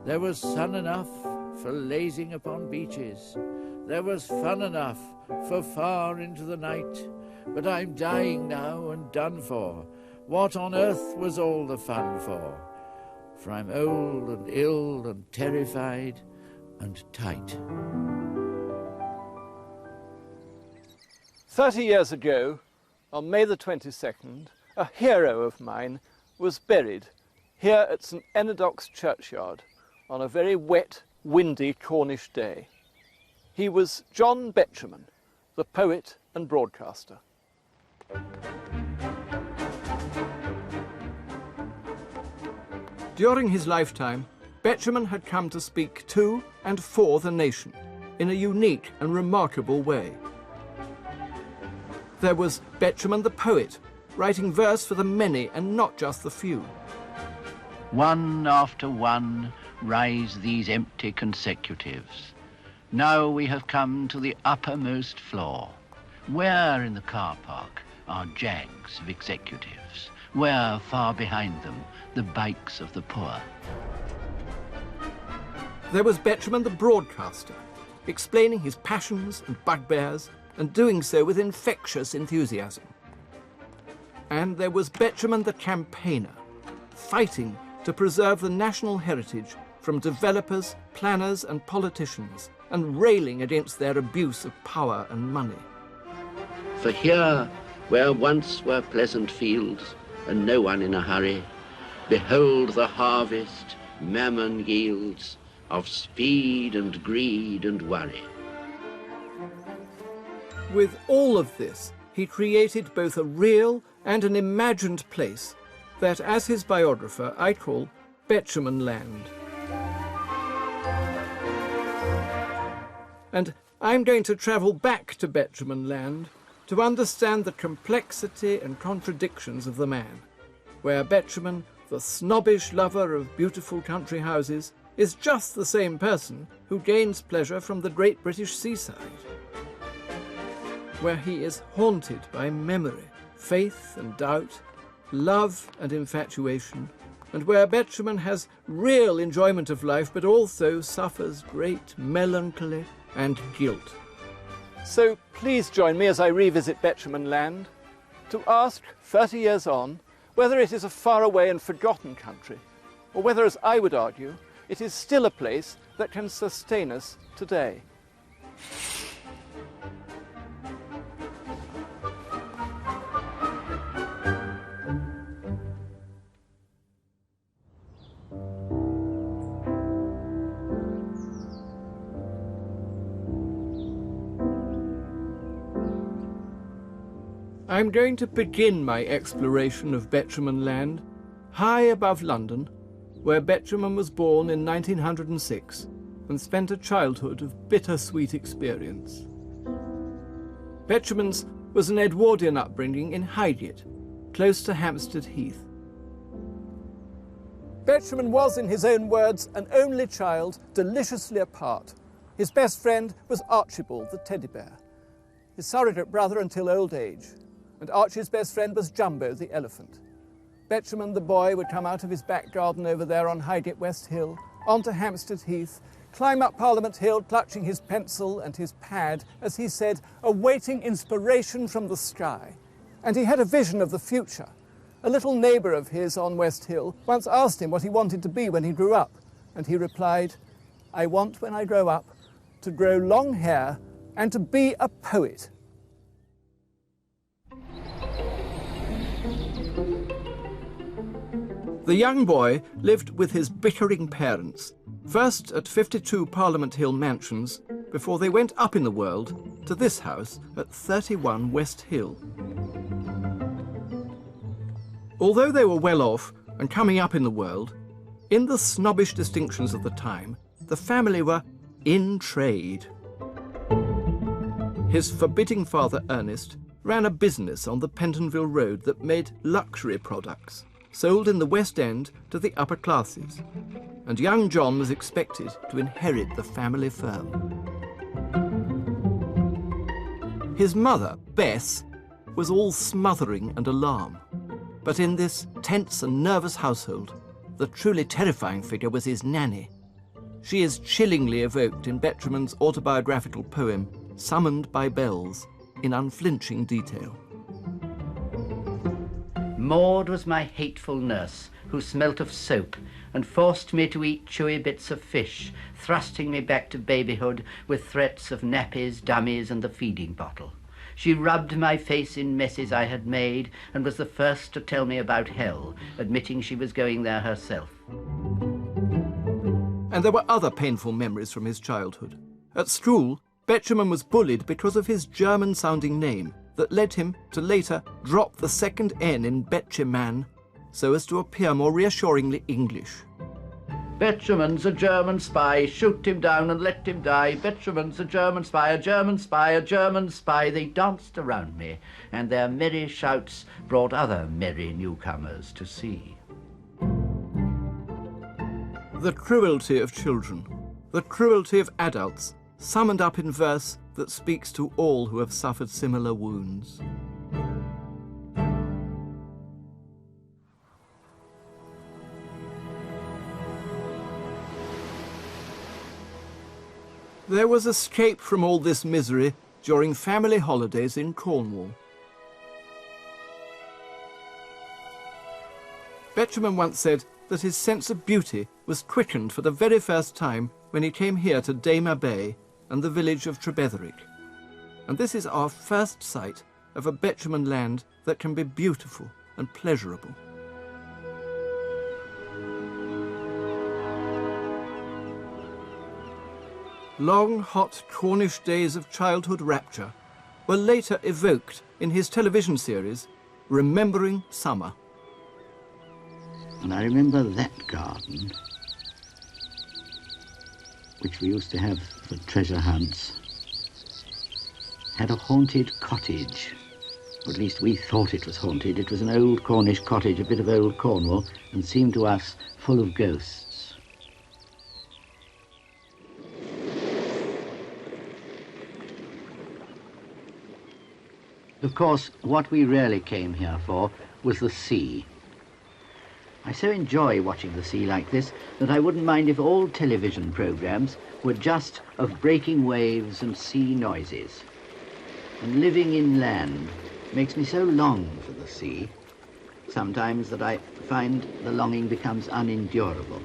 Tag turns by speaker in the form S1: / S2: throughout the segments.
S1: There was sun enough for lazing upon beaches. There was fun enough for far into the night. But I'm dying now and done for. What on earth was all the fun for? For I'm old and ill and terrified and tight.
S2: 30 years ago, on May the 22nd, a hero of mine was buried here at St Enodox churchyard on a very wet, windy Cornish day. He was John Betjeman, the poet and broadcaster. During his lifetime, Betjeman had come to speak to and for the nation in a unique and remarkable way. There was Betjeman the poet, writing verse for the many and not just the few.
S3: One after one rise these empty consecutives. Now we have come to the uppermost floor. Where in the car park are jags of executives? Where, far behind them, the bikes of the poor?
S2: There was Betjeman the broadcaster, explaining his passions and bugbears, and doing so with infectious enthusiasm. And there was Betjeman the campaigner, fighting to preserve the national heritage from developers, planners and politicians, and railing against their abuse of power and money.
S3: For here, where once were pleasant fields, and no one in a hurry, behold the harvest mammon yields of speed and greed and worry.
S2: With all of this, he created both a real and an imagined place that, as his biographer, I call Betjeman Land. And I'm going to travel back to Betjeman Land to understand the complexity and contradictions of the man, where Betjeman, the snobbish lover of beautiful country houses, is just the same person who gains pleasure from the great British seaside, where he is haunted by memory, faith and doubt, love and infatuation, and where Betjeman has real enjoyment of life but also suffers great melancholy and guilt. So please join me as I revisit Betjeman Land to ask, 30 years on, whether it is a faraway and forgotten country, or whether, as I would argue, it is still a place that can sustain us today. I'm going to begin my exploration of Betjeman Land high above London, where Betjeman was born in 1906 and spent a childhood of bittersweet experience. Betjeman's was an Edwardian upbringing in Highgate, close to Hampstead Heath. Betjeman was, in his own words, an only child, deliciously apart. His best friend was Archibald, the teddy bear, his surrogate brother until old age. And Archie's best friend was Jumbo, the elephant. Betjeman, the boy, would come out of his back garden over there on Highgate West Hill, onto Hampstead Heath, climb up Parliament Hill, clutching his pencil and his pad, as he said, awaiting inspiration from the sky. And he had a vision of the future. A little neighbour of his on West Hill once asked him what he wanted to be when he grew up, and he replied, "I want, when I grow up, to grow long hair and to be a poet." The young boy lived with his bickering parents, first at 52 Parliament Hill Mansions, before they went up in the world to this house at 31 West Hill. Although they were well off and coming up in the world, in the snobbish distinctions of the time, the family were in trade. His forbidding father, Ernest, ran a business on the Pentonville Road that made luxury products, sold in the West End to the upper classes, and young John was expected to inherit the family firm. His mother, Bess, was all smothering and alarm, but in this tense and nervous household, the truly terrifying figure was his nanny, She is chillingly evoked in Betjeman's autobiographical poem, Summoned by Bells, in unflinching detail.
S3: Maud was my hateful nurse, who smelt of soap, and forced me to eat chewy bits of fish, thrusting me back to babyhood with threats of nappies, dummies, and the feeding bottle. She rubbed my face in messes I had made, and was the first to tell me about hell, admitting she was going there herself.
S2: And there were other painful memories from his childhood. At school, Betjeman was bullied because of his German-sounding name that led him to later drop the second N in Betjeman so as to appear more reassuringly English.
S3: Betjeman's a German spy, shoot him down and let him die. Betjeman's a German spy, a German spy, a German spy. They danced around me, and their merry shouts brought other merry newcomers to see.
S2: The cruelty of children, the cruelty of adults, summoned up in verse that speaks to all who have suffered similar wounds. There was escape from all this misery during family holidays in Cornwall. Betjeman once said that his sense of beauty was quickened for the very first time when he came here to Damer Bay and the village of Trebetherick. And this is our first sight of a Betjeman land that can be beautiful and pleasurable. Long, hot Cornish days of childhood rapture were later evoked in his television series, Remembering Summer.
S3: And I remember that garden, which we used to have for treasure hunts, had a haunted cottage. Or at least we thought it was haunted. It was an old Cornish cottage, a bit of old Cornwall, and seemed to us full of ghosts. Of course, what we really came here for was the sea. I so enjoy watching the sea like this that I wouldn't mind if all television programs were just of breaking waves and sea noises. And living inland makes me so long for the sea, sometimes that I find the longing becomes unendurable.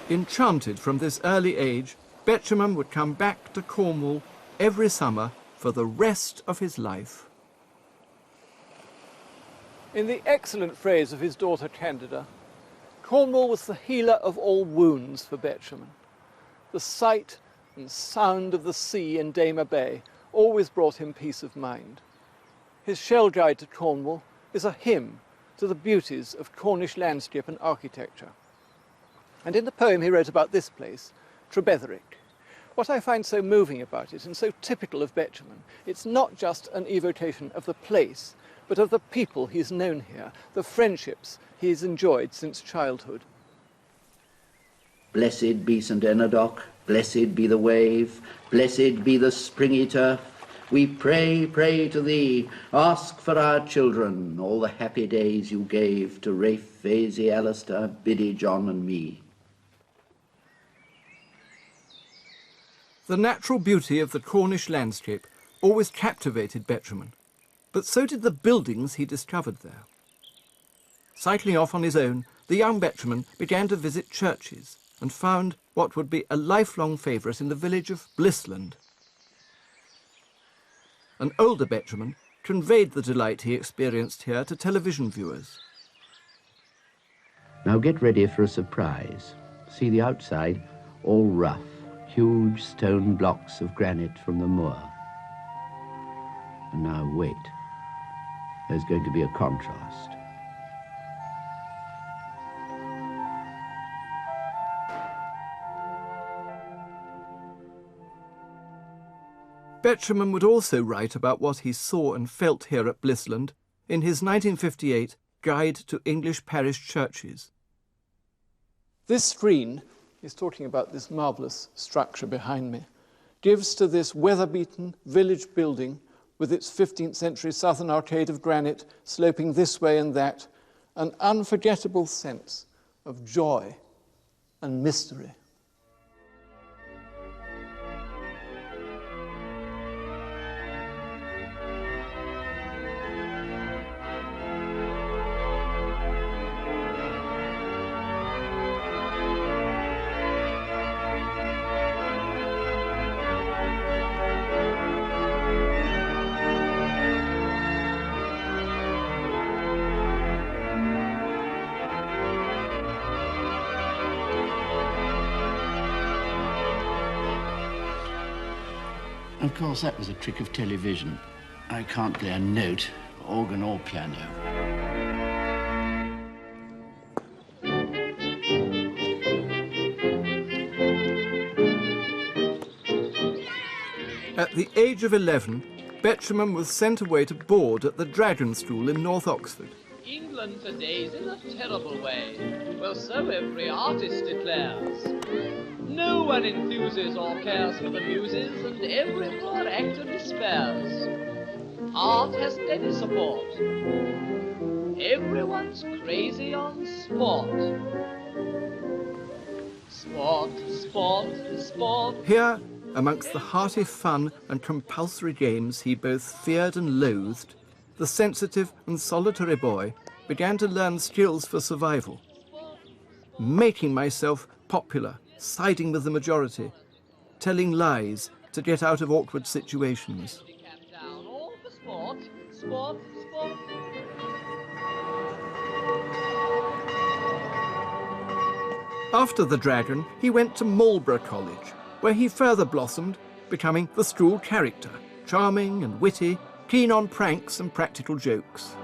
S2: Enchanted from this early age, Betjeman would come back to Cornwall every summer for the rest of his life. In the excellent phrase of his daughter Candida, Cornwall was the healer of all wounds for Betjeman. The sight and sound of the sea in Damer Bay always brought him peace of mind. His shell guide to Cornwall is a hymn to the beauties of Cornish landscape and architecture. And in the poem he wrote about this place, Trebetherick, what I find so moving about it and so typical of Betjeman, it's not just an evocation of the place, but of the people he's known here, the friendships he's enjoyed since childhood.
S3: Blessed be St. Enodoc, blessed be the wave, blessed be the springy turf. We pray, pray to thee, ask for our children all the happy days you gave to Rafe, Vasey, Alistair, Biddy, John and me.
S2: The natural beauty of the Cornish landscape always captivated Betjeman, but so did the buildings he discovered there. Cycling off on his own, the young Betjeman began to visit churches and found what would be a lifelong favourite in the village of Blissland. An older Betjeman conveyed the delight he experienced here to television viewers.
S3: Now get ready for a surprise. See the outside, all rough, huge stone blocks of granite from the moor. And now wait. There's going to be a contrast.
S2: Betjeman would also write about what he saw and felt here at Blissland in his 1958 Guide to English Parish Churches. This screen, he's talking about this marvellous structure behind me, gives to this weather-beaten village building with its 15th century southern arcade of granite sloping this way and that, an unforgettable sense of joy and mystery.
S3: Of course, that was a trick of television. I can't play a note, organ or piano.
S2: At the age of 11, Betjeman was sent away to board at the Dragon School in North Oxford.
S4: England today's in a terrible way. Well, so every artist declares. No one enthuses or cares for the muses, and every poor actor despairs. Art has steady support. Everyone's crazy on sport. Sport, sport, sport.
S2: Here, amongst the hearty fun and compulsory games he both feared and loathed, the sensitive and solitary boy began to learn skills for survival. Making myself popular, siding with the majority, telling lies to get out of awkward situations.
S4: All for sport, sport, sport.
S2: After the Dragon, he went to Marlborough College, where he further blossomed, becoming the school character, charming and witty, keen on pranks and practical jokes.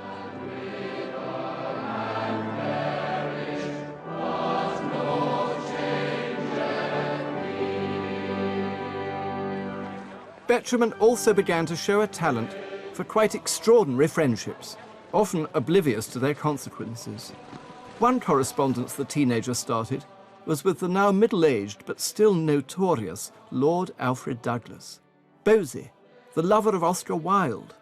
S2: Betjeman also began to show a talent for quite extraordinary friendships, often oblivious to their consequences. One correspondence the teenager started was with the now middle-aged but still notorious Lord Alfred Douglas, Bosie, the lover of Oscar Wilde.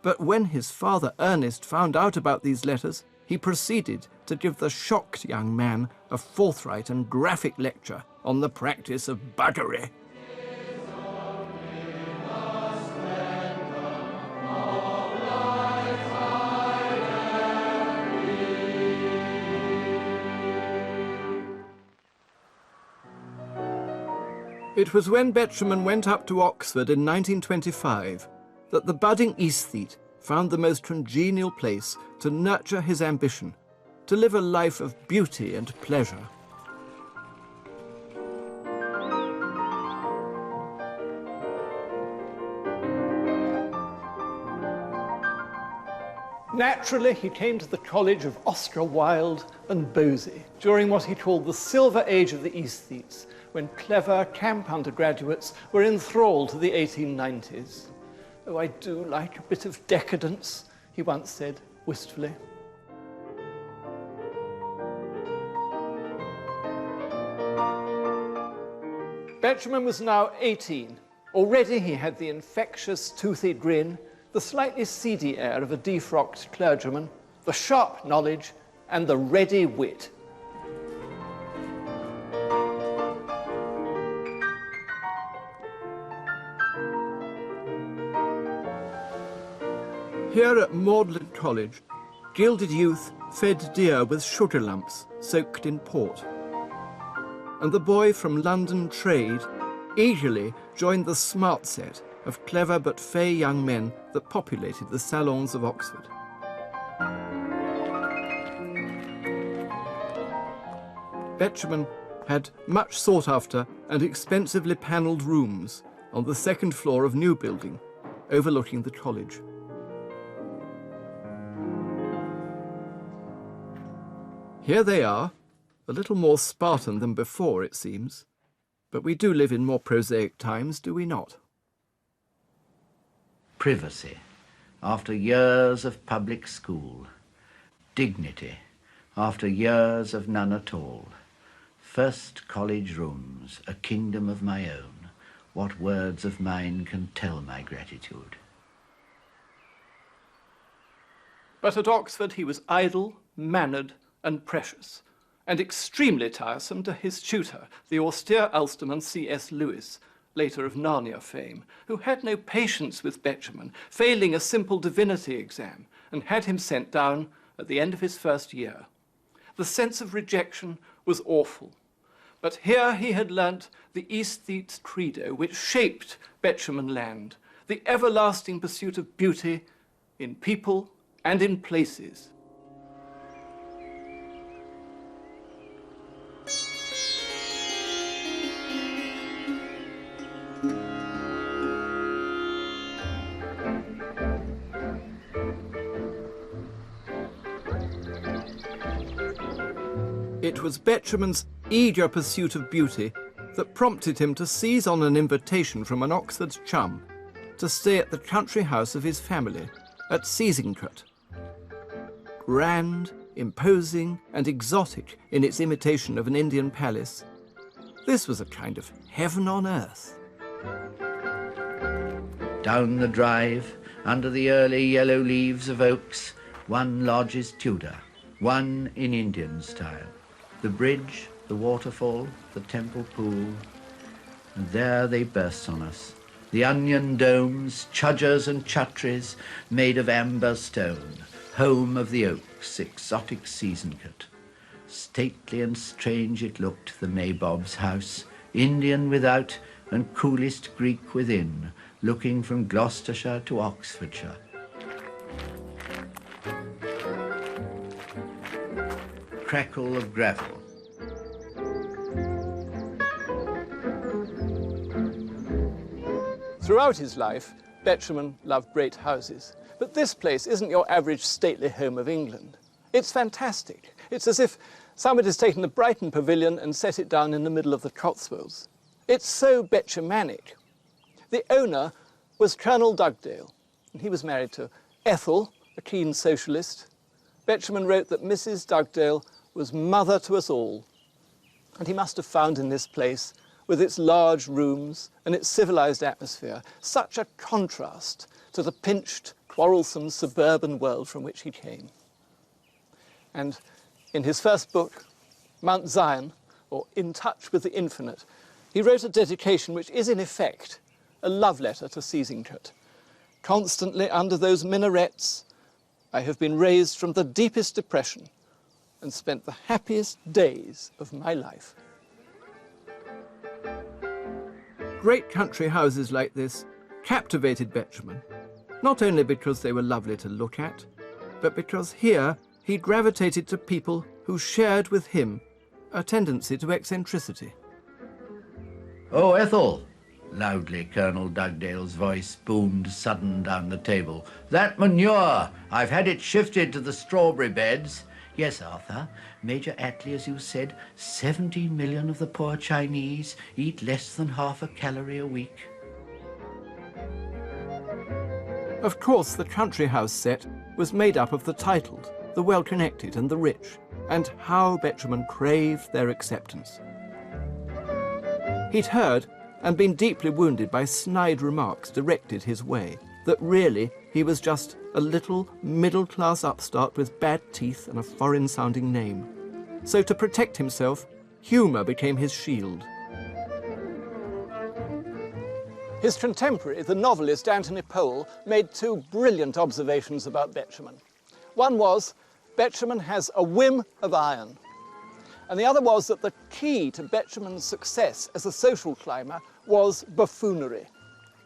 S2: But when his father Ernest found out about these letters, he proceeded to give the shocked young man a forthright and graphic lecture on the practice of buggery. It was when Betjeman went up to Oxford in 1925 that the budding aesthete found the most congenial place to nurture his ambition, to live a life of beauty and pleasure. Naturally, he came to the college of Oscar Wilde and Bosie during what he called the Silver Age of the aesthetes, when clever camp undergraduates were enthralled to the 1890s. "Oh, I do like a bit of decadence," he once said wistfully. Betjeman was now 18. Already he had the infectious, toothy grin, the slightly seedy air of a defrocked clergyman, the sharp knowledge, and the ready wit. Here at Magdalen College, gilded youth fed deer with sugar lumps soaked in port. And the boy from London trade eagerly joined the smart set of clever but fey young men that populated the salons of Oxford. Betjeman had much sought after and expensively panelled rooms on the second floor of New Building, overlooking the college. Here they are, a little more Spartan than before, it seems. But we do live in more prosaic times, do we not?
S3: Privacy, after years of public school. Dignity, after years of none at all. First college rooms, a kingdom of my own. What words of mine can tell my gratitude?
S2: But at Oxford he was idle, mannered, and precious, and extremely tiresome to his tutor, the austere Ulsterman C.S. Lewis, later of Narnia fame, who had no patience with Betjeman, failing a simple divinity exam, and had him sent down at the end of his first year. The sense of rejection was awful, but here he had learnt the aesthete credo which shaped Betjeman land, the everlasting pursuit of beauty in people and in places. It was Betjeman's eager pursuit of beauty that prompted him to seize on an invitation from an Oxford chum to stay at the country house of his family at Seasingcott. Grand, imposing, and exotic in its imitation of an Indian palace, this was a kind of heaven on earth.
S1: Down the drive, under the early yellow leaves of oaks, one lodge is Tudor, one in Indian style. The bridge, the waterfall, the temple pool, and there they burst on us. The onion domes, chudgers and chutteries made of amber stone, home of the oaks, exotic Seasingcott. Stately and strange it looked, the nabob's house, Indian without and coolest Greek within, looking from Gloucestershire to Oxfordshire. Crackle of gravel.
S2: Throughout his life, Betjeman loved great houses. But this place isn't your average stately home of England. It's fantastic. It's as if somebody's taken the Brighton Pavilion and set it down in the middle of the Cotswolds. It's so Betjemanic. The owner was Colonel Dugdale, and he was married to Ethel, a keen socialist. Betjeman wrote that Mrs. Dugdale was mother to us all, and he must have found in this place, with its large rooms and its civilized atmosphere, such a contrast to the pinched, quarrelsome suburban world from which he came. And in his first book, Mount Zion, or In Touch with the Infinite, he wrote a dedication which is in effect a love letter to Seasingcott. Constantly under those minarets, I have been raised from the deepest depression and spent the happiest days of my life. Great country houses like this captivated Betjeman, not only because they were lovely to look at, but because here he gravitated to people who shared with him a tendency to eccentricity.
S1: "Oh, Ethel!" Loudly Colonel Dugdale's voice boomed sudden down the table. "That manure! I've had it shifted to the strawberry beds. Yes, Arthur, Major Attlee, as you said, 70 million of the poor Chinese eat less than half a calorie a week."
S2: Of course, the country house set was made up of the titled, the well-connected and the rich, and how Betjeman craved their acceptance. He'd heard and been deeply wounded by snide remarks directed his way, that really he was just a little middle-class upstart with bad teeth and a foreign-sounding name. So to protect himself, humour became his shield. His contemporary, the novelist Anthony Powell, made two brilliant observations about Betjeman. One was, Betjeman has a whim of iron. And the other was that the key to Betjeman's success as a social climber was buffoonery.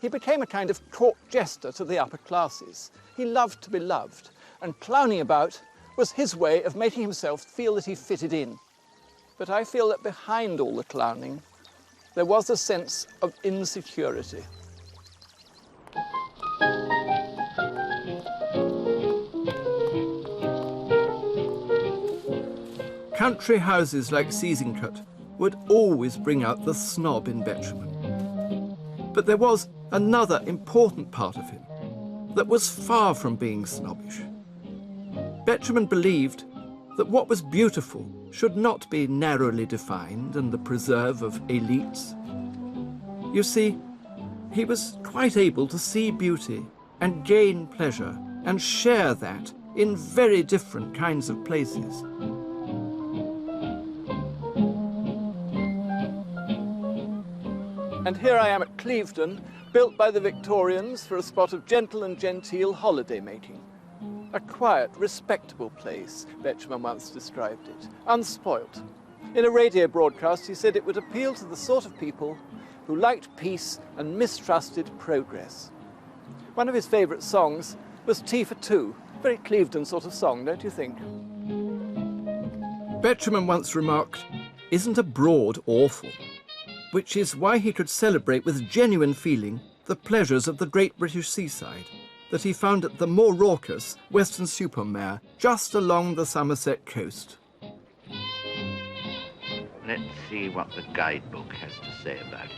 S2: He became a kind of court jester to the upper classes. He loved to be loved, and clowning about was his way of making himself feel that he fitted in. But I feel that behind all the clowning, there was a sense of insecurity. Country houses like Seasingcott would always bring out the snob in Betjeman. But there was another important part of him that was far from being snobbish. Betjeman believed that what was beautiful should not be narrowly defined and the preserve of elites. You see, he was quite able to see beauty and gain pleasure and share that in very different kinds of places. And here I am at Clevedon, built by the Victorians for a spot of gentle and genteel holiday making. A quiet, respectable place, Betjeman once described it, unspoilt. In a radio broadcast, he said it would appeal to the sort of people who liked peace and mistrusted progress. One of his favourite songs was Tea for Two, very Clevedon sort of song, don't you think? Betjeman once remarked, "Isn't abroad awful?" which is why he could celebrate with genuine feeling the pleasures of the great British seaside that he found at the more raucous Weston-super-Mare just along the Somerset coast.
S3: Let's see what the guidebook has to say about it.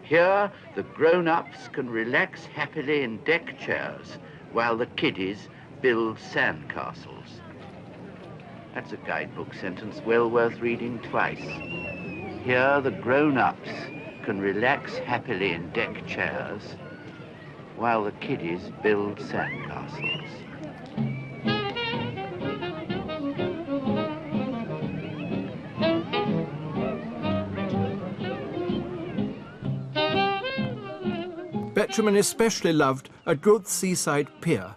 S3: Here, the grown-ups can relax happily in deck chairs while the kiddies build sandcastles. That's a guidebook sentence well worth reading twice. Here, the grown-ups can relax happily in deck chairs while the kiddies build sandcastles.
S2: Betjeman especially loved a good seaside pier,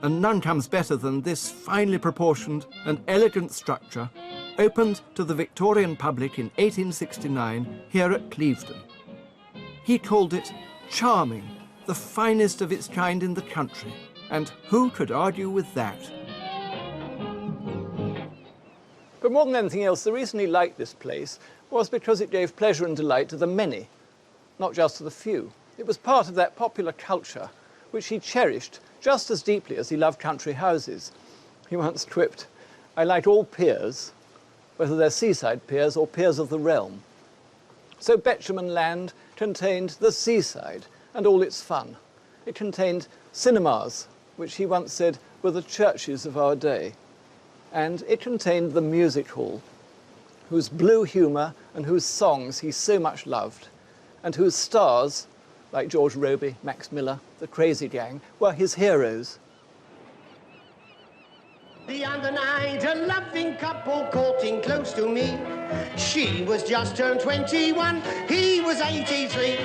S2: and none comes better than this finely proportioned and elegant structure opened to the Victorian public in 1869 here at Clevedon. He called it charming, the finest of its kind in the country, and who could argue with that? But more than anything else, the reason he liked this place was because it gave pleasure and delight to the many, not just to the few. It was part of that popular culture which he cherished just as deeply as he loved country houses. He once quipped, "I like all piers, whether they're seaside piers or piers of the realm." So Betjeman Land contained the seaside and all its fun. It contained cinemas, which he once said were the churches of our day. And it contained the music hall, whose blue humour and whose songs he so much loved, and whose stars, like George Robey, Max Miller, the Crazy Gang, were his heroes.
S5: The other night, a loving couple courting close to me. She was just turned 21, he was 83.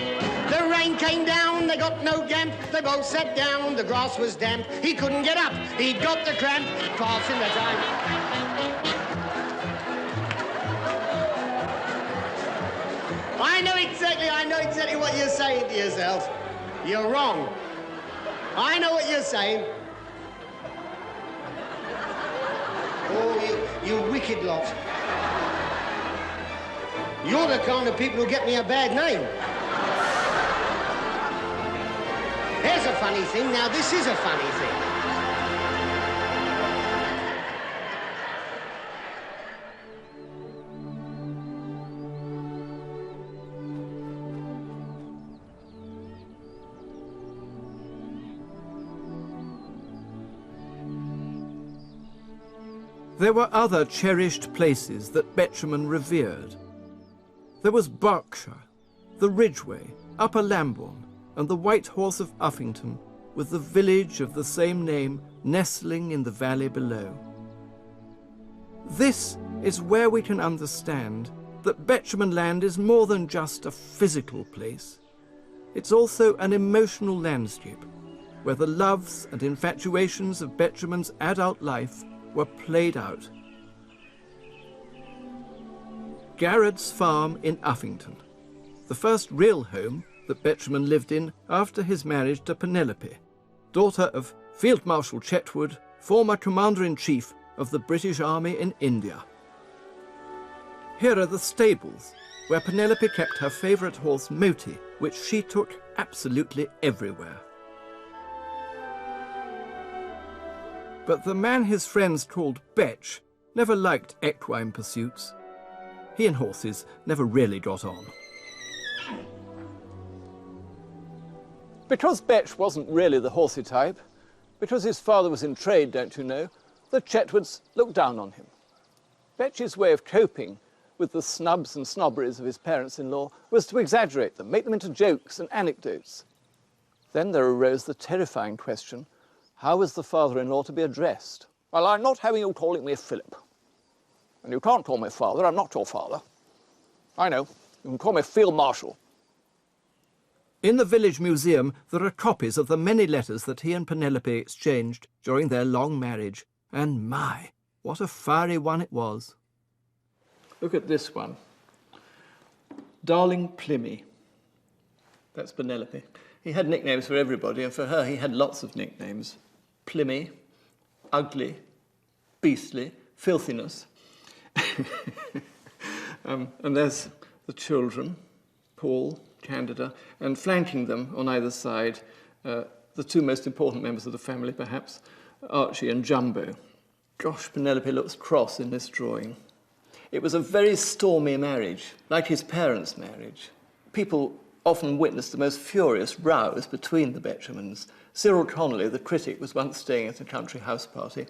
S5: The rain came down, they got no damp, they both sat down, the grass was damp. He couldn't get up, he'd got the cramp, passing the time. I know exactly what you're saying to yourself. You're wrong. I know what you're saying. Oh, you wicked lot. You're the kind of people who get me a bad name. There's a funny thing. Now, this is a funny thing.
S2: There were other cherished places that Betjeman revered. There was Berkshire, the Ridgeway, Upper Lambourne, and the White Horse of Uffington, with the village of the same name nestling in the valley below. This is where we can understand that Betjeman Land is more than just a physical place. It's also an emotional landscape, where the loves and infatuations of Betjeman's adult life were played out. Garrett's farm in Uffington, the first real home that Betjeman lived in after his marriage to Penelope, daughter of Field Marshal Chetwood, former Commander-in-Chief of the British Army in India. Here are the stables, where Penelope kept her favourite horse Moti, which she took absolutely everywhere. But the man his friends called Betch never liked equine pursuits. He and horses never really got on. Because Betch wasn't really the horsey type, because his father was in trade, don't you know, the Chetwoods looked down on him. Betch's way of coping with the snubs and snobberies of his parents-in-law was to exaggerate them, make them into jokes and anecdotes. Then there arose the terrifying question, How is the father-in-law to be addressed?
S6: Well, I'm not having you calling me Philip. And you can't call me father. I'm not your father. I know. You can call me Field Marshal.
S2: In the village museum, there are copies of the many letters that he and Penelope exchanged during their long marriage. And my, what a fiery one it was. Look at this one. Darling Plymmy. That's Penelope. He had nicknames for everybody, and for her he had lots of nicknames. Plymmy, ugly, beastly, filthiness. And there's the children, Paul, Candida, and flanking them on either side, the two most important members of the family, perhaps, Archie and Jumbo. Gosh, Penelope looks cross in this drawing. It was a very stormy marriage, like his parents' marriage. People often witnessed the most furious rows between the Betjemans. Cyril Connolly, the critic, was once staying at a country house party.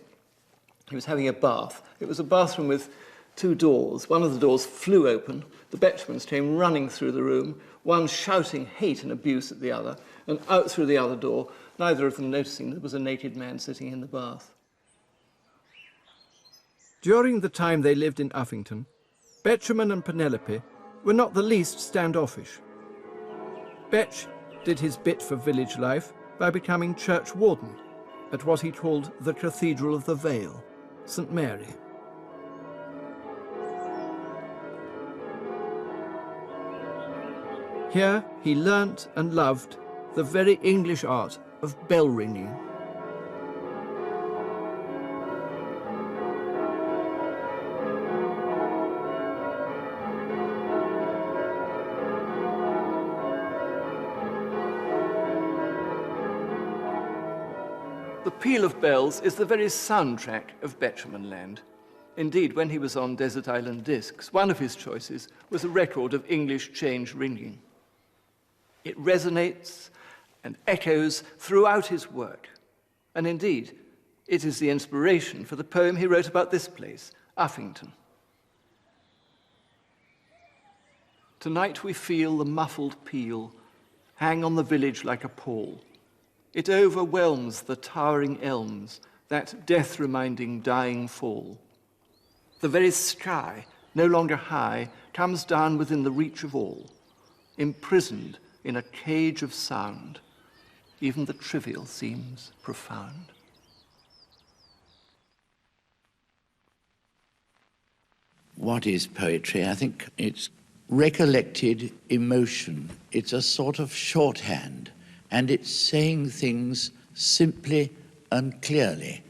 S2: He was having a bath. It was a bathroom with two doors. One of the doors flew open. The Betjemans came running through the room, one shouting hate and abuse at the other, and out through the other door, neither of them noticing there was a naked man sitting in the bath. During the time they lived in Uffington, Betjeman and Penelope were not the least standoffish. Betch did his bit for village life by becoming church warden at what he called the Cathedral of the Vale, St. Mary. Here he learnt and loved the very English art of bell ringing. The peal of bells is the very soundtrack of Betjeman Land. Indeed, when he was on Desert Island Discs, one of his choices was a record of English change ringing. It resonates and echoes throughout his work. And indeed, it is the inspiration for the poem he wrote about this place, Uffington. Tonight we feel the muffled peal hang on the village like a pall. It overwhelms the towering elms, that death-reminding dying fall. The very sky, no longer high, comes down within the reach of all, imprisoned in a cage of sound. Even the trivial seems profound.
S1: What is poetry? I think it's recollected emotion. It's a sort of shorthand, and it's saying things simply and clearly.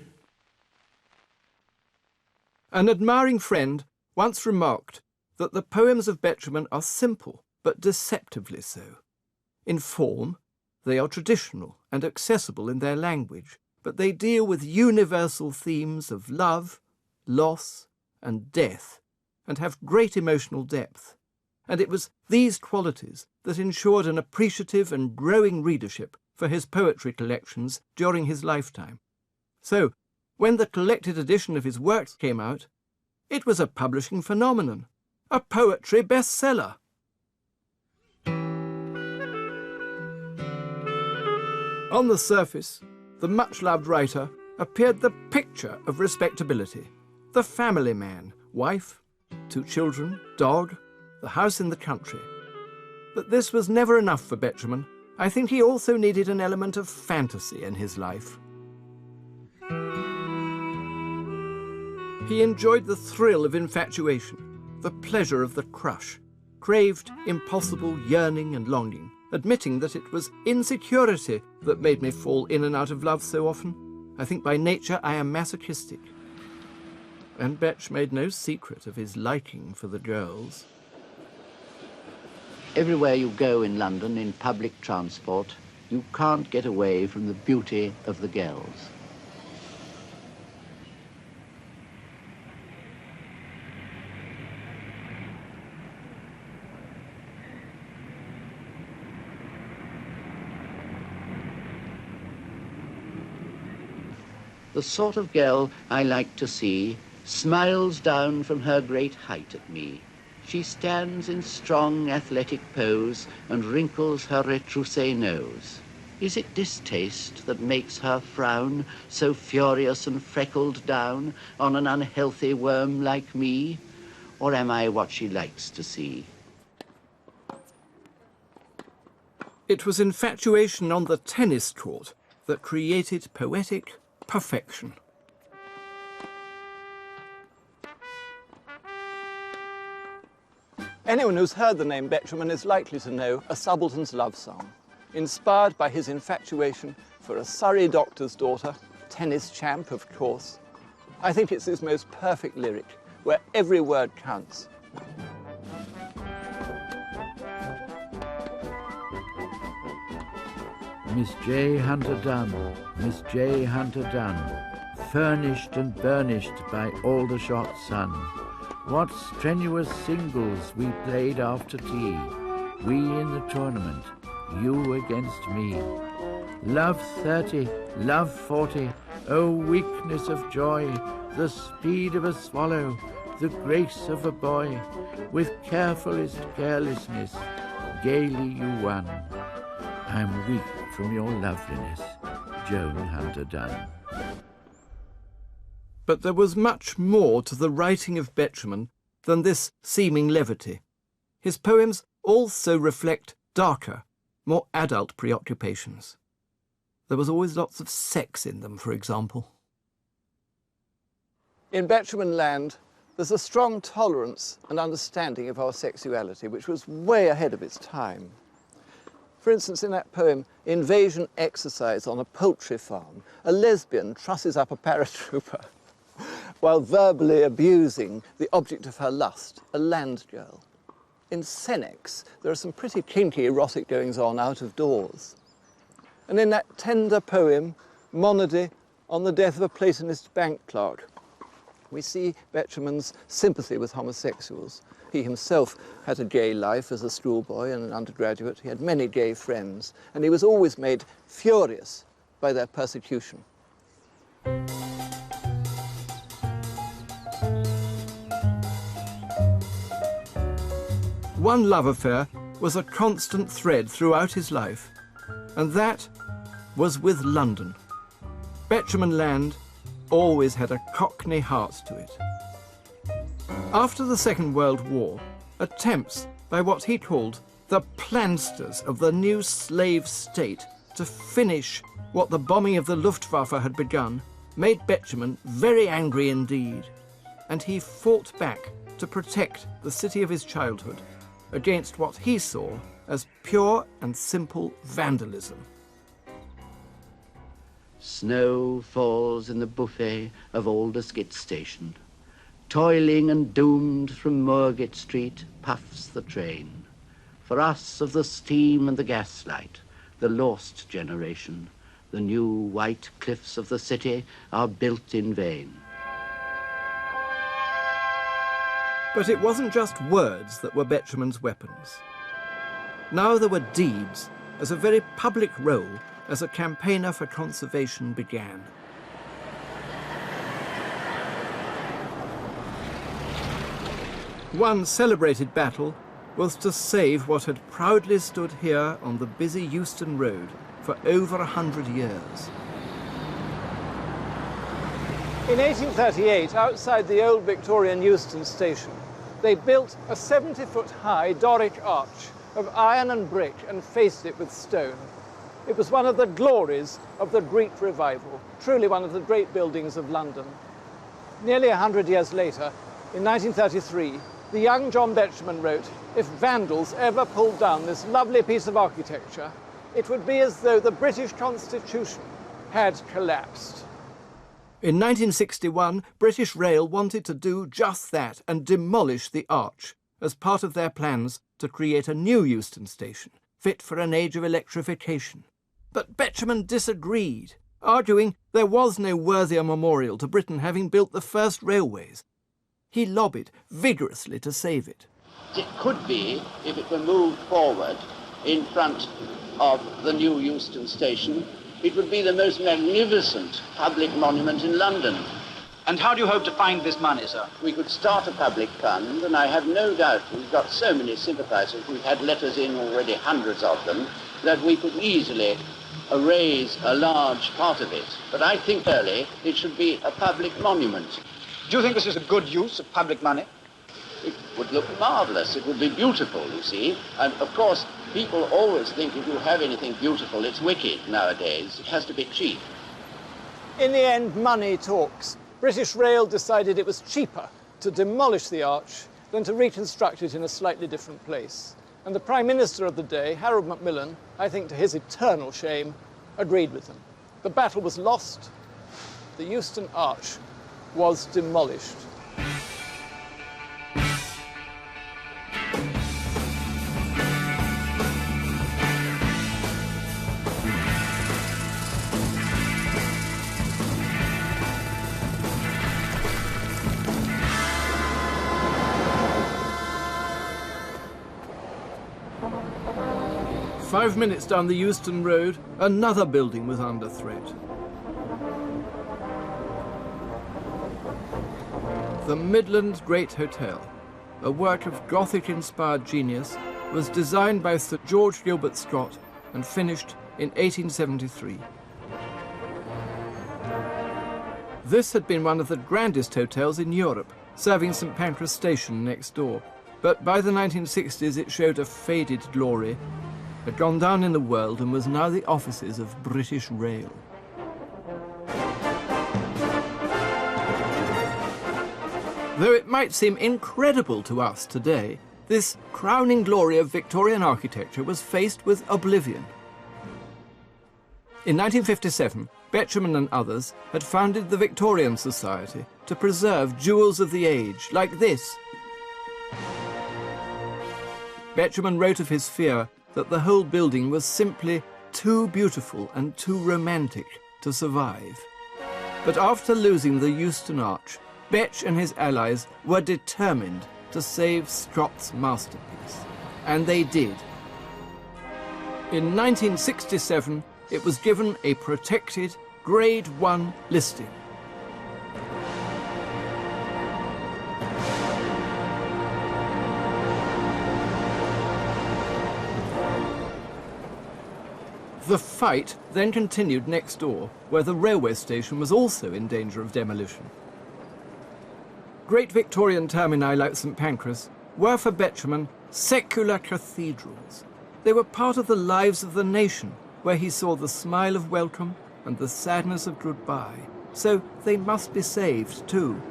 S2: An admiring friend once remarked that the poems of Betjeman are simple, but deceptively so. In form, they are traditional and accessible in their language, but they deal with universal themes of love, loss, and death, and have great emotional depth. And it was these qualities that ensured an appreciative and growing readership for his poetry collections during his lifetime. So, when the collected edition of his works came out, it was a publishing phenomenon, a poetry bestseller. On the surface, the much-loved writer appeared the picture of respectability, the family man, wife, 2 children, dog, the house in the country. But this was never enough for Betjeman. I think he also needed an element of fantasy in his life. He enjoyed the thrill of infatuation, the pleasure of the crush, craved impossible yearning and longing, admitting that it was insecurity that made me fall in and out of love so often. I think by nature I am masochistic. And Betch made no secret of his liking for the girls.
S3: Everywhere you go in London in public transport, you can't get away from the beauty of the girls. The sort of girl I like to see smiles down from her great height at me. She stands in strong athletic pose and wrinkles her retroussé nose. Is it distaste that makes her frown, so furious and freckled down on an unhealthy worm like me? Or am I what she likes to see?
S2: It was infatuation on the tennis court that created poetic perfection. Anyone who's heard the name Betjeman is likely to know A Subaltern's Love Song, inspired by his infatuation for a Surrey doctor's daughter, tennis champ, of course. I think it's his most perfect lyric, where every word counts.
S1: Miss J. Hunter Dunn, Miss J. Hunter Dunn, furnished and burnished by Aldershot sun. What strenuous singles we played after tea, we in the tournament, you against me. Love 30, love 40, oh weakness of joy, the speed of a swallow, the grace of a boy, with carefulest carelessness, gaily you won. I'm weak from your loveliness, Joan Hunter Dunn.
S2: But there was much more to the writing of Betjeman than this seeming levity. His poems also reflect darker, more adult preoccupations. There was always lots of sex in them, for example. In Betjeman land, there's a strong tolerance and understanding of our sexuality, which was way ahead of its time. For instance, in that poem, Invasion Exercise on a Poultry Farm, a lesbian trusses up a paratrooper while verbally abusing the object of her lust, a land girl. In Senex, there are some pretty kinky erotic goings-on out of doors. And in that tender poem, Monody on the death of a Platonist bank clerk, we see Betjeman's sympathy with homosexuals. He himself had a gay life as a schoolboy and an undergraduate. He had many gay friends, and he was always made furious by their persecution. One love affair was a constant thread throughout his life, and that was with London. Betjeman land always had a Cockney heart to it. After the Second World War, attempts by what he called the plansters of the new slave state to finish what the bombing of the Luftwaffe had begun made Betjeman very angry indeed, and he fought back to protect the city of his childhood against what he saw as pure and simple vandalism.
S3: Snow falls in the buffet of Aldersgate Station. Toiling and doomed from Moorgate Street puffs the train. For us of the steam and the gaslight, the lost generation, the new white cliffs of the city are built in vain.
S2: But it wasn't just words that were Betjeman's weapons. Now there were deeds, as a very public role as a campaigner for conservation began. One celebrated battle was to save what had proudly stood here on the busy Euston Road for over 100 years. In 1838, outside the old Victorian Euston Station, they built a 70-foot-high Doric arch of iron and brick and faced it with stone. It was one of the glories of the Greek Revival, truly one of the great buildings of London. Nearly 100 years later, in 1933, the young John Betjeman wrote, "If vandals ever pulled down this lovely piece of architecture, it would be as though the British Constitution had collapsed." In 1961, British Rail wanted to do just that and demolish the arch as part of their plans to create a new Euston Station, fit for an age of electrification. But Betjeman disagreed, arguing there was no worthier memorial to Britain having built the first railways. He lobbied vigorously to save it.
S3: It could be, if it were moved forward in front of the new Euston Station, it would be the most magnificent public monument in London.
S7: And how do you hope to find this money, sir?
S3: We could start a public fund, and I have no doubt we've got so many sympathisers, we've had letters in already, hundreds of them, that we could easily erase a large part of it, but I think really it should be a public monument.
S7: Do you think this is a good use of public money?
S3: It would look marvellous. It would be beautiful, you see. And, of course, people always think if you have anything beautiful, it's wicked nowadays. It has to be cheap.
S2: In the end, money talks. British Rail decided it was cheaper to demolish the arch than to reconstruct it in a slightly different place. And the Prime Minister of the day, Harold Macmillan, I think to his eternal shame, agreed with them. The battle was lost. The Euston Arch was demolished. Five minutes down the Euston Road, another building was under threat. The Midland Great Hotel, a work of Gothic-inspired genius, was designed by Sir George Gilbert Scott and finished in 1873. This had been one of the grandest hotels in Europe, serving St Pancras Station next door. But by the 1960s it showed a faded glory, had gone down in the world and was now the offices of British Rail. Though it might seem incredible to us today, this crowning glory of Victorian architecture was faced with oblivion. In 1957, Betjeman and others had founded the Victorian Society to preserve jewels of the age, like this. Betjeman wrote of his fear that the whole building was simply too beautiful and too romantic to survive. But after losing the Euston Arch, Betch and his allies were determined to save Scott's masterpiece. And they did. In 1967, it was given a protected Grade 1 listing. The fight then continued next door, where the railway station was also in danger of demolition. Great Victorian termini like St Pancras were for Betjeman secular cathedrals. They were part of the lives of the nation, where he saw the smile of welcome and the sadness of goodbye. So they must be saved too.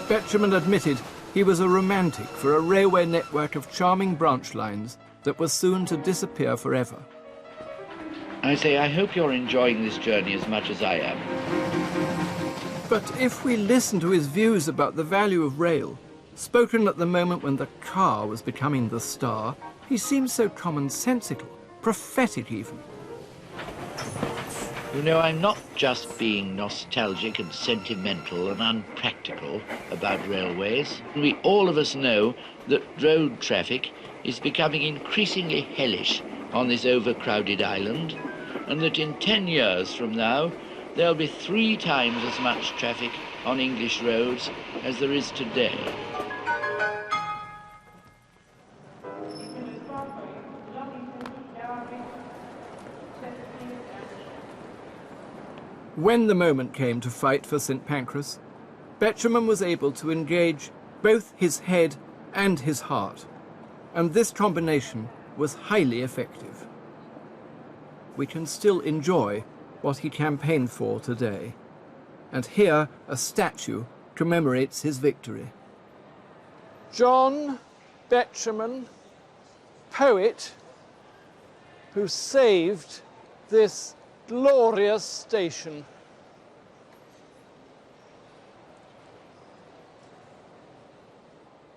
S2: Betjeman admitted he was a romantic for a railway network of charming branch lines that was soon to disappear forever.
S3: I say, I hope you're enjoying this journey as much as I am.
S2: But if we listen to his views about the value of rail, spoken at the moment when the car was becoming the star, he seems so commonsensical, prophetic even.
S3: You know, I'm not just being nostalgic and sentimental and unpractical about railways. We all of us know that road traffic is becoming increasingly hellish on this overcrowded island, and that in 10 years from now, there'll be 3 times as much traffic on English roads as there is today.
S2: When the moment came to fight for St Pancras, Betjeman was able to engage both his head and his heart, and this combination was highly effective. We can still enjoy what he campaigned for today, and here a statue commemorates his victory. John Betjeman, poet who saved this glorious station.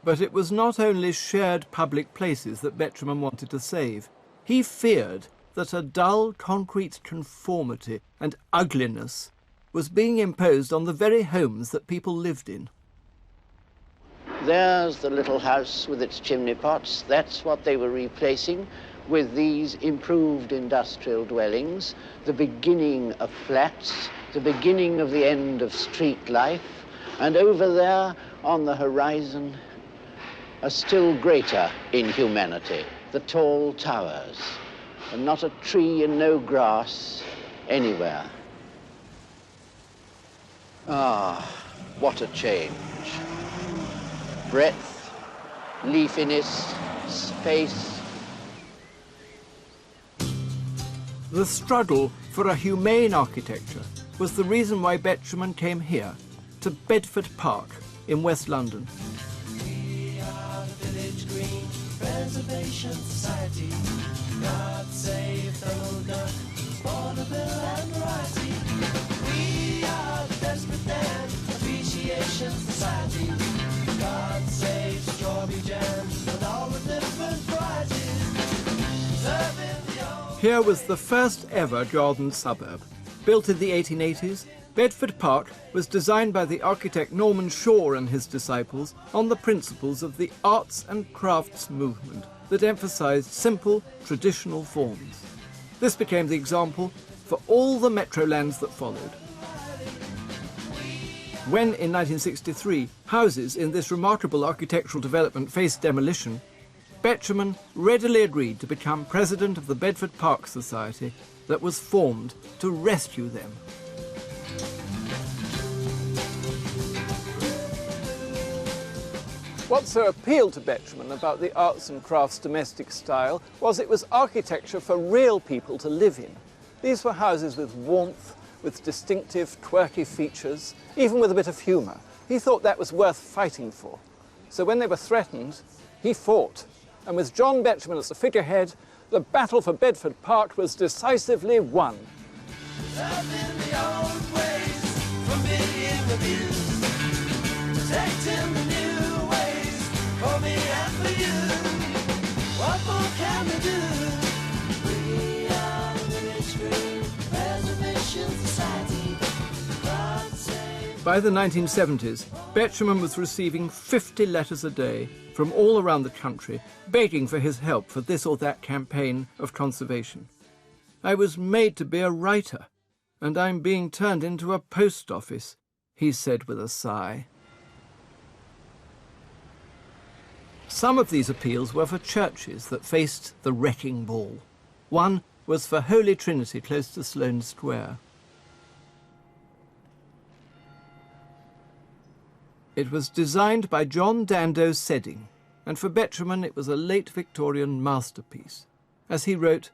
S2: But it was not only shared public places that Betjeman wanted to save. He feared that a dull concrete conformity and ugliness was being imposed on the very homes that people lived in.
S3: There's the little house with its chimney pots. That's what they were replacing with these improved industrial dwellings, the beginning of flats, the beginning of the end of street life, and over there on the horizon, a still greater inhumanity, the tall towers, and not a tree and no grass anywhere. Ah, what a change. Breadth, leafiness, space.
S2: The struggle for a humane architecture was the reason why Betjeman came here, to Bedford Park in West London.
S8: We are the Village Green Preservation Society. God save Donald Duck, Vaudeville and variety. We are the Desperate Dan Appreciation Society. God save Strawberry Jam and all the different varieties. Serving the old...
S2: Here was the first ever garden suburb. Built in the 1880s, Bedford Park was designed by the architect Norman Shaw and his disciples on the principles of the arts and crafts movement that emphasized simple, traditional forms. This became the example for all the metrolands that followed. When, in 1963, houses in this remarkable architectural development faced demolition, Betjeman readily agreed to become president of the Bedford Park Society that was formed to rescue them. What so appealed to Betjeman about the arts and crafts domestic style was it was architecture for real people to live in. These were houses with warmth, with distinctive, twerky features, even with a bit of humour. He thought that was worth fighting for. So when they were threatened, he fought. And with John Betjeman as the figurehead, the battle for Bedford Park was decisively won.
S8: Loving the old ways from being abused. Protecting the new ways for me and for you. What more can we do? We are the Village Green Preservation Society. God save...
S2: By the 1970s, Betjeman was receiving 50 letters a day from all around the country, begging for his help for this or that campaign of conservation. I was made to be a writer, and I'm being turned into a post office, he said with a sigh. Some of these appeals were for churches that faced the wrecking ball. One was for Holy Trinity close to Sloane Square. It was designed by John Dando Sedding, and for Betjeman it was a late Victorian masterpiece. As he wrote,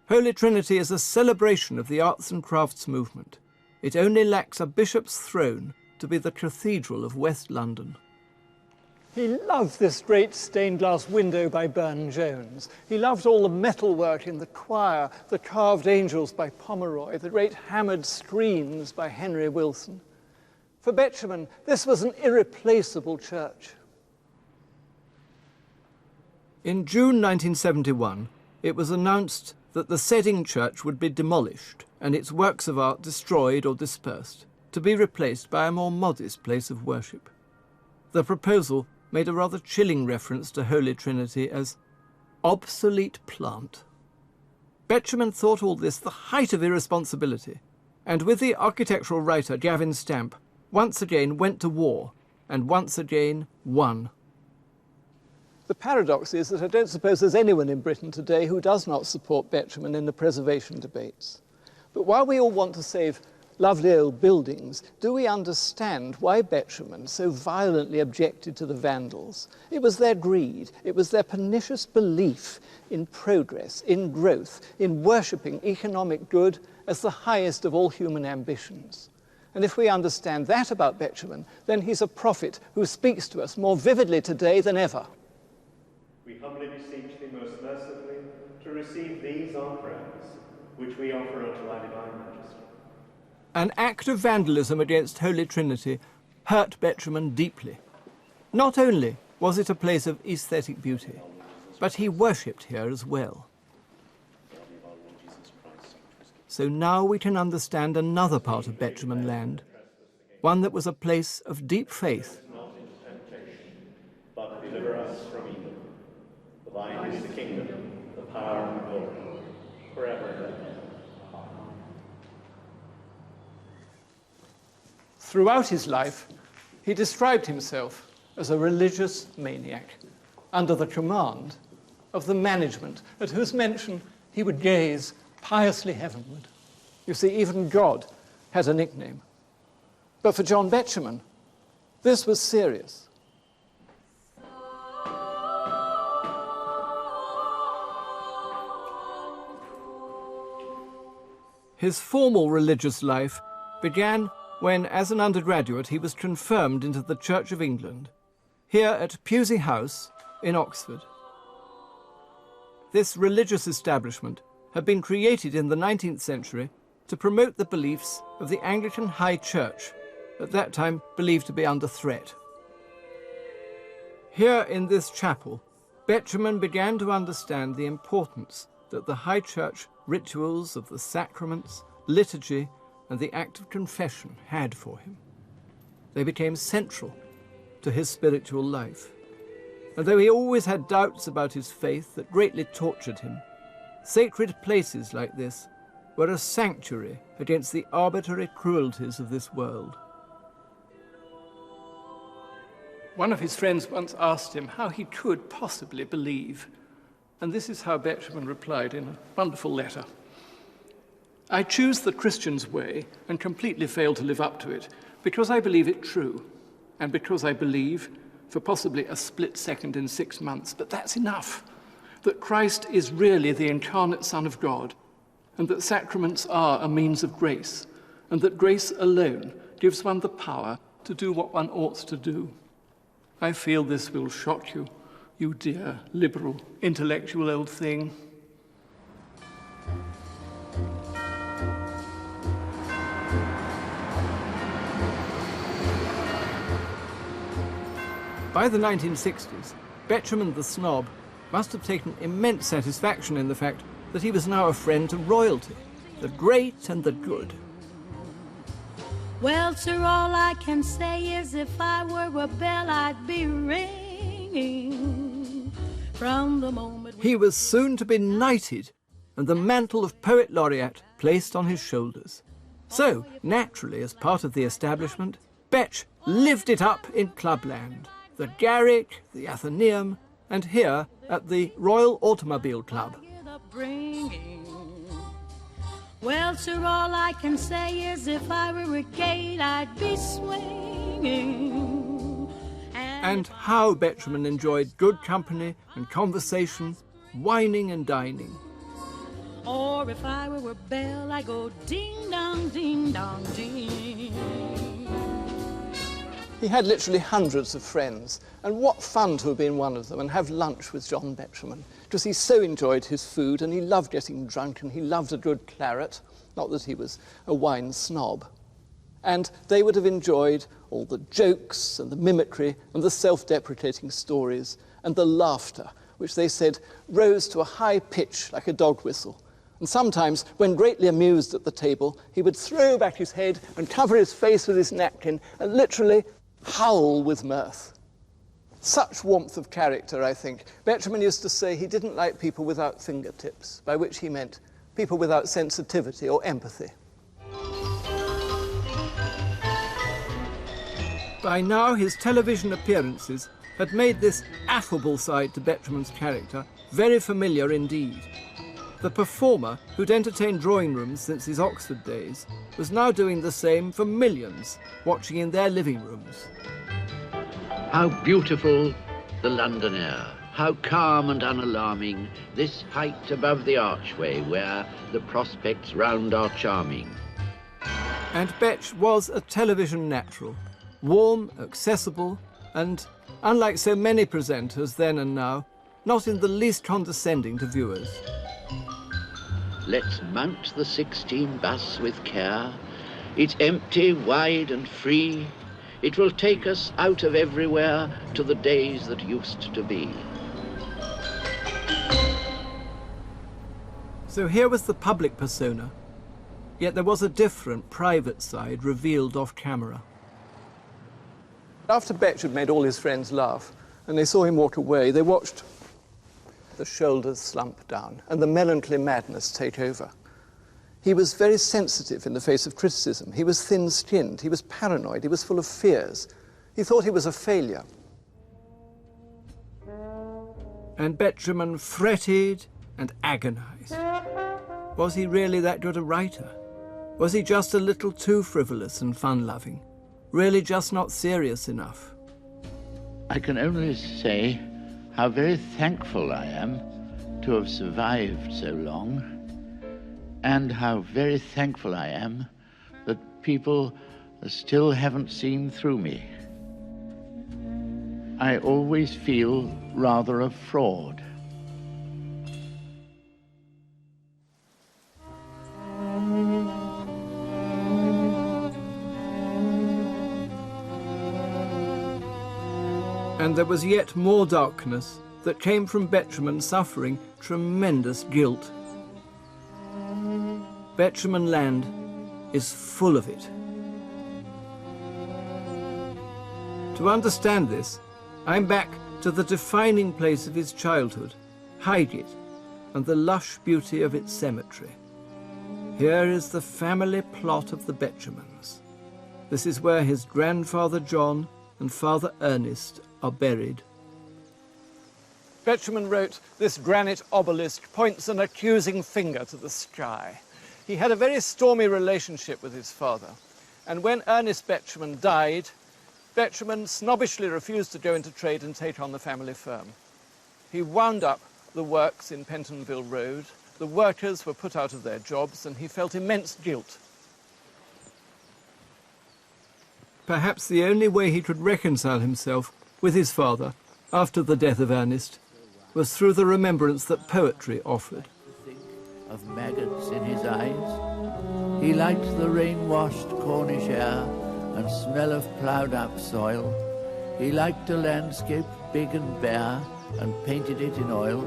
S2: "Holy Trinity is a celebration of the arts and crafts movement. It only lacks a bishop's throne to be the cathedral of West London." He loved this great stained glass window by Burne-Jones. He loved all the metalwork in the choir, the carved angels by Pomeroy, the great hammered screens by Henry Wilson. For Betjeman, this was an irreplaceable church. In June 1971, it was announced that the Sedding Church would be demolished and its works of art destroyed or dispersed, to be replaced by a more modest place of worship. The proposal made a rather chilling reference to Holy Trinity as obsolete plant. Betjeman thought all this the height of irresponsibility, and with the architectural writer Gavin Stamp, once again went to war, and once again won. The paradox is that I don't suppose there's anyone in Britain today who does not support Betjeman in the preservation debates. But while we all want to save lovely old buildings, do we understand why Betjeman so violently objected to the Vandals? It was their greed, it was their pernicious belief in progress, in growth, in worshipping economic good as the highest of all human ambitions. And if we understand that about Betjeman, then he's a prophet who speaks to us more vividly today than ever.
S9: We humbly beseech thee most mercifully to receive these our prayers, which we offer unto thy divine majesty.
S2: An act of vandalism against Holy Trinity hurt Betjeman deeply. Not only was it a place of aesthetic beauty, but he worshipped here as well. So now we can understand another part of Betjeman land, one that was a place of deep faith.
S9: Not into temptation, but deliver us from evil. For thine is the kingdom, the power, and the glory, forever and ever.
S2: Throughout his life, he described himself as a religious maniac under the command of the management, at whose mention he would gaze piously heavenward. You see, even God had a nickname. But for John Betjeman, this was serious. His formal religious life began when, as an undergraduate, he was confirmed into the Church of England, here at Pusey House in Oxford. This religious establishment had been created in the 19th century to promote the beliefs of the Anglican High Church, at that time believed to be under threat. Here in this chapel, Betjeman began to understand the importance that the High Church rituals of the sacraments, liturgy, and the act of confession had for him. They became central to his spiritual life. And though he always had doubts about his faith that greatly tortured him, sacred places like this were a sanctuary against the arbitrary cruelties of this world. One of his friends once asked him how he could possibly believe, and this is how Betjeman replied in a wonderful letter. I choose the Christian's way and completely fail to live up to it because I believe it true, and because I believe, for possibly a split second in 6 months, but that's enough, that Christ is really the incarnate Son of God, and that sacraments are a means of grace, and that grace alone gives one the power to do what one ought to do. I feel this will shock you, you dear, liberal, intellectual old thing. By the 1960s, Betjeman the snob must have taken immense satisfaction in the fact that he was now a friend to royalty, the great and the good.
S10: Well, sir, all I can say is if I were a bell, I'd be ringing from the moment...
S2: He was soon to be knighted and the mantle of Poet Laureate placed on his shoulders. So, naturally, as part of the establishment, Betch lived it up in Clubland. The Garrick, the Athenaeum, and here at the Royal Automobile Club.
S10: Well, sir, all I can say is if I were a gate, I'd be swinging.
S2: And how Betjeman enjoyed good company and conversation, wining and dining.
S10: Or if I were a bell, I'd go ding-dong, ding-dong, ding.
S2: He had literally hundreds of friends, and what fun to have been one of them and have lunch with John Betjeman, because he so enjoyed his food and he loved getting drunk and he loved a good claret, not that he was a wine snob. And they would have enjoyed all the jokes and the mimicry and the self-deprecating stories and the laughter, which they said rose to a high pitch like a dog whistle. And sometimes, when greatly amused at the table, he would throw back his head and cover his face with his napkin and literally howl with mirth. Such warmth of character, I think. Betjeman used to say he didn't like people without fingertips, by which he meant people without sensitivity or empathy. By now, his television appearances had made this affable side to Betjeman's character very familiar indeed. The performer, who'd entertained drawing rooms since his Oxford days, was now doing the same for millions, watching in their living rooms.
S3: How beautiful the London air, how calm and unalarming this height above the archway where the prospects round are charming.
S2: And Betch was a television natural, warm, accessible, and, unlike so many presenters then and now, not in the least condescending to viewers.
S3: Let's mount the 16 bus with care. It's empty, wide and free. It will take us out of everywhere to the days that used to be.
S2: So here was the public persona, yet there was a different private side revealed off camera. After Betch had made all his friends laugh and they saw him walk away, they watched the shoulders slump down and the melancholy madness take over. He was very sensitive in the face of criticism. He was thin-skinned. He was paranoid. He was full of fears. He thought he was a failure. And Betjeman fretted and agonized. Was he really that good a writer? Was he just a little too frivolous and fun-loving? Really just not serious enough?
S3: I can only say how very thankful I am to have survived so long, and how very thankful I am that people still haven't seen through me. I always feel rather a fraud.
S2: And there was yet more darkness that came from Betjeman suffering tremendous guilt. Betjeman Land is full of it. To understand this, I'm back to the defining place of his childhood, Highgate, and the lush beauty of its cemetery. Here is the family plot of the Betjemans. This is where his grandfather John and Father Ernest are buried. Betjeman wrote, "This granite obelisk points an accusing finger to the sky." He had a very stormy relationship with his father, and when Ernest Betjeman died, Betjeman snobbishly refused to go into trade and take on the family firm. He wound up the works in Pentonville Road. The workers were put out of their jobs, and he felt immense guilt. Perhaps the only way he could reconcile himself with his father after the death of Ernest was through the remembrance that poetry offered.
S1: Of maggots in his eyes, he liked the rain-washed Cornish air and smell of ploughed-up soil. He liked a landscape big and bare and painted it in oil.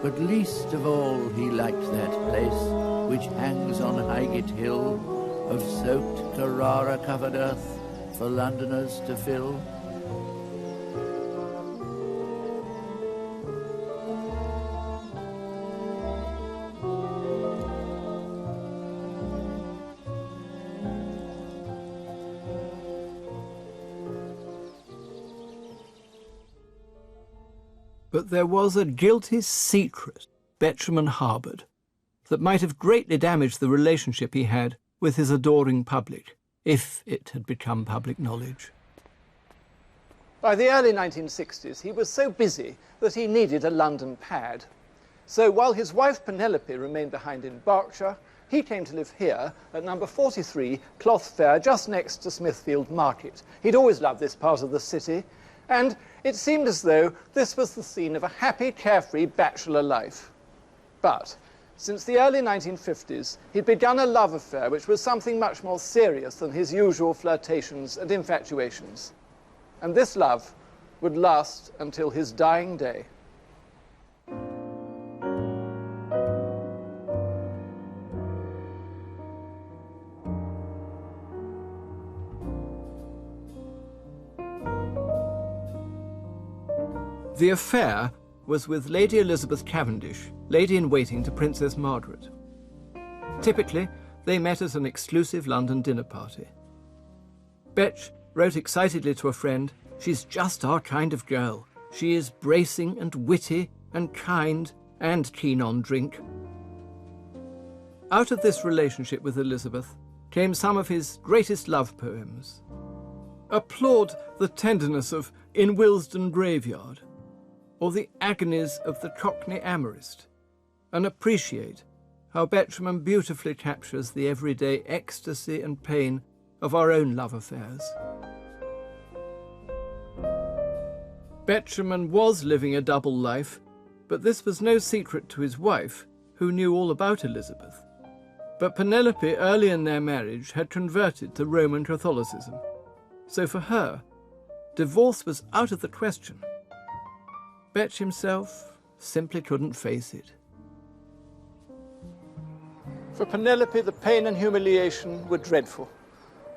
S1: But least of all he liked that place which hangs on Highgate Hill, of soaked Carrara-covered earth for Londoners to fill.
S2: But there was a guilty secret Betjeman harboured that might have greatly damaged the relationship he had with his adoring public, if it had become public knowledge. By the early 1960s, he was so busy that he needed a London pad. So while his wife Penelope remained behind in Berkshire, he came to live here at number 43 Cloth Fair, just next to Smithfield Market. He'd always loved this part of the city, and it seemed as though this was the scene of a happy, carefree bachelor life. But since the early 1950s, he'd begun a love affair which was something much more serious than his usual flirtations and infatuations. And this love would last until his dying day. The affair was with Lady Elizabeth Cavendish, lady-in-waiting to Princess Margaret. Typically, they met at an exclusive London dinner party. Betch wrote excitedly to a friend, "She's just our kind of girl. She is bracing and witty and kind and keen on drink." Out of this relationship with Elizabeth came some of his greatest love poems. Applaud the tenderness of In Willesden Graveyard, or the agonies of the Cockney Amorist, and appreciate how Betjeman beautifully captures the everyday ecstasy and pain of our own love affairs. Betjeman was living a double life, but this was no secret to his wife, who knew all about Elizabeth. But Penelope, early in their marriage, had converted to Roman Catholicism. So for her, divorce was out of the question. Betch himself simply couldn't face it. For Penelope, the pain and humiliation were dreadful.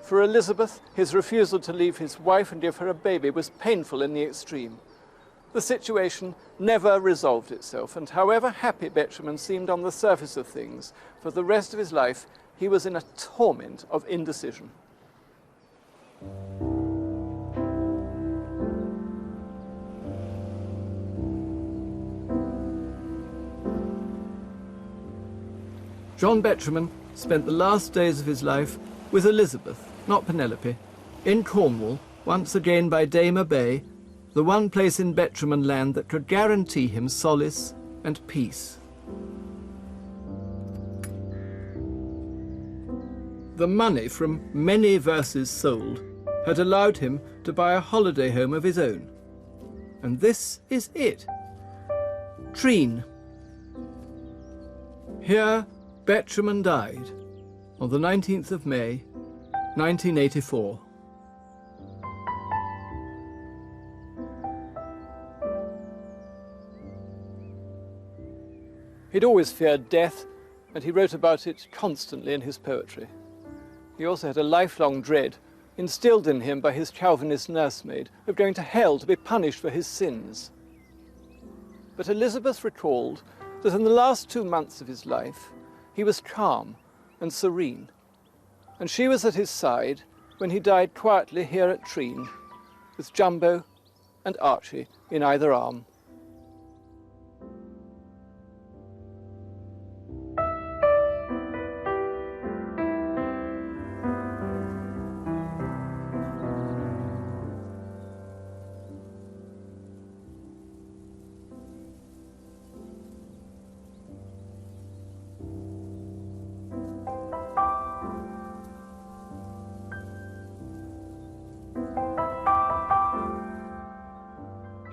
S2: For Elizabeth, his refusal to leave his wife and give her a baby was painful in the extreme. the situation never resolved itself, and however happy Betjeman seemed on the surface of things, for the rest of his life he was in a torment of indecision. John Betjeman spent the last days of his life with Elizabeth, not Penelope, in Cornwall, once again by Dame Bay, the one place in Betjeman land that could guarantee him solace and peace. The money from many verses sold had allowed him to buy a holiday home of his own. And this is it. Treen. Here Betjeman died on the 19th of May, 1984. He'd always feared death, and he wrote about it constantly in his poetry. He also had a lifelong dread, instilled in him by his Calvinist nursemaid, of going to hell to be punished for his sins. But Elizabeth recalled that in the last 2 months of his life, he was calm and serene, and she was at his side when he died quietly here at Treen, with Jumbo and Archie in either arm.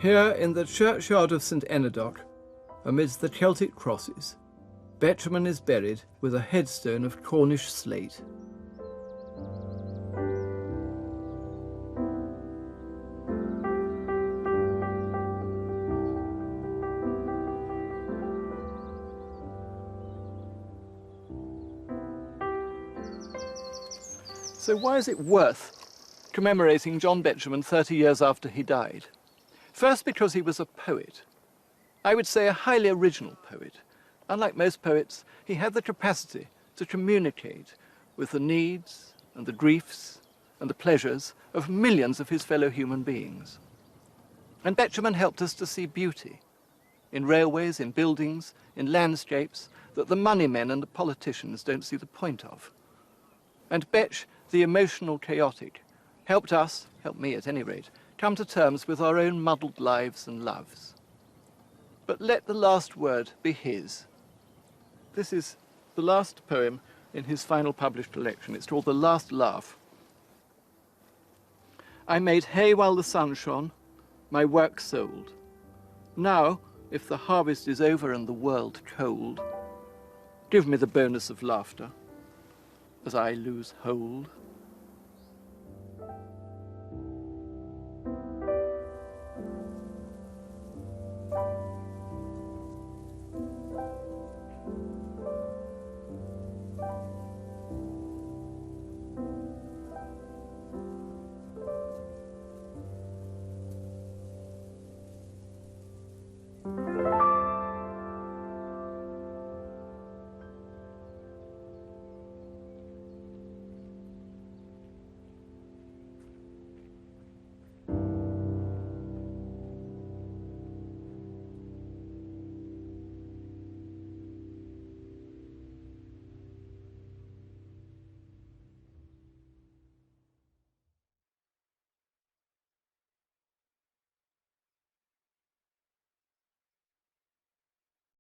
S2: Here in the churchyard of St. Enedoc, amidst the Celtic crosses, Betjeman is buried with a headstone of Cornish slate. So why is it worth commemorating John Betjeman 30 years after he died? First, because he was a poet. I would say a highly original poet. Unlike most poets, he had the capacity to communicate with the needs and the griefs and the pleasures of millions of his fellow human beings. And Betjeman helped us to see beauty in railways, in buildings, in landscapes that the money men and the politicians don't see the point of. And Betj, the emotional chaotic, helped us, helped me at any rate, come to terms with our own muddled lives and loves. But let the last word be his. This is the last poem in his final published collection. It's called The Last Laugh. I made hay while the sun shone, my work sold. Now, if the harvest is over and the world cold, give me the bonus of laughter as I lose hold.